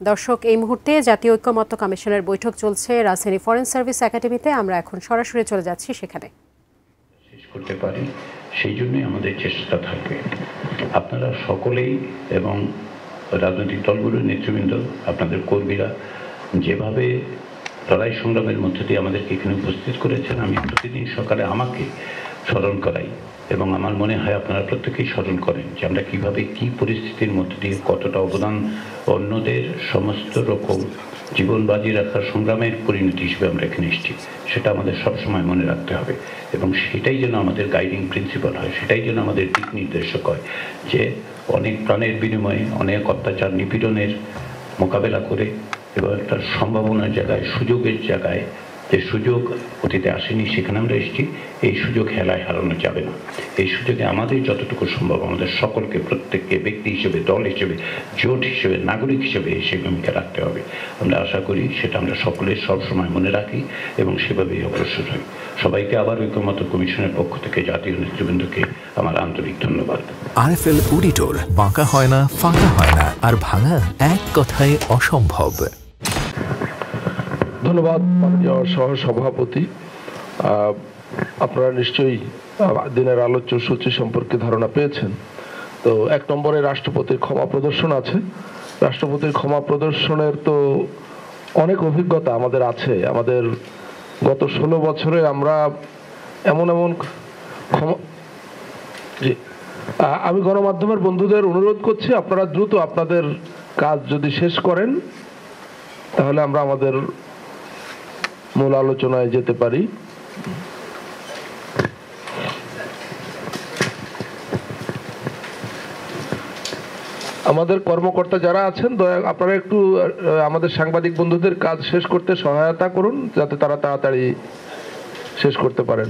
দর্শক, এই মুহূর্তে জাতীয় ঐকমত্য কমিশনের বৈঠক চলছে রাজধানী ফরেন সার্ভিস একাডেমিতে। আমরা এখন সরাসরি চলে যাচ্ছি সেখানে। শেষ করতে পারি সেই জন্যই আমাদের চেষ্টা থাকবে। আপনারা সকলেই এবং রাজনৈতিক দলগুলোর নেতৃবৃন্দ, আপনাদের কর্মীরা যেভাবে লড়াই সংগ্রামের মধ্যে দিয়ে আমাদেরকে এখানে উপস্থিত করেছেন, আমি প্রতিদিন সকালে আমাকে স্মরণ করাই এবং আমার মনে হয় আপনারা প্রত্যেকেই স্মরণ করেন যে আমরা কীভাবে কী পরিস্থিতির মধ্যে দিয়ে কতটা অবদান অন্যদের সমস্ত রকম জীবন বাজি রাখার সংগ্রামের পরিণতি হিসেবে আমরা এখানে এসেছি। সেটা আমাদের সবসময় মনে রাখতে হবে এবং সেটাই যেন আমাদের গাইডিং প্রিন্সিপাল হয়, সেটাই যেন আমাদের দিক নির্দেশক হয় যে অনেক প্রাণের বিনিময়ে অনেক অত্যাচার নিপীড়নের মোকাবেলা করে এবং একটা সম্ভাবনার জায়গায়, সুযোগের জায়গায়, যে সুযোগ অতীতে আসেনি সেখানে আমরা এসেছি, এই সুযোগ হেলায় হারানো যাবে না। এই সুযোগে আমাদের যতটুকু সম্ভব আমাদের সকলকে, প্রত্যেককে ব্যক্তি হিসেবে, দল হিসেবে, জোট হিসেবে, নাগরিক হিসেবে সেই ভূমিকা রাখতে হবে। আমরা আশা করি সেটা আমরা সকলে সবসময় মনে রাখি এবং সেভাবেই অগ্রসর হই। সবাইকে আবার ঐকমত্য কমিশনের পক্ষ থেকে জাতীয় নেতৃবৃন্দকে আমার আন্তরিক ধন্যবাদ। আরএফএল অডিটর, বাঁকা হয় না, ফাঁকা হয় না, আর ভাঙা এক কথায় অসম্ভব। ধন্যবাদ মাননীয় সহ সভাপতি। আপনারা নিশ্চয়ই দিনের আলোচ্য সূচি সম্পর্কে ধারণা পেয়েছেন। তো 1 নম্বরে রাষ্ট্রপতির ক্ষমা প্রদর্শন আছে। রাষ্ট্রপতির ক্ষমা প্রদর্শনের তো অনেক অভিজ্ঞতা আমাদের আছে। আমাদের গত 16 বছরে আমরা এমন ক্ষমা, আমি গণমাধ্যমের বন্ধুদের অনুরোধ করছি আপনারা দ্রুত আপনাদের কাজ যদি শেষ করেন তাহলে আমরা আমাদের মূল আলোচনায় যেতে পারি। আমাদের কর্মকর্তা যারা আছেন আপনারা একটু আমাদের সাংবাদিক বন্ধুদের কাজ শেষ করতে সহায়তা করুন যাতে তারা তাড়াতাড়ি শেষ করতে পারেন।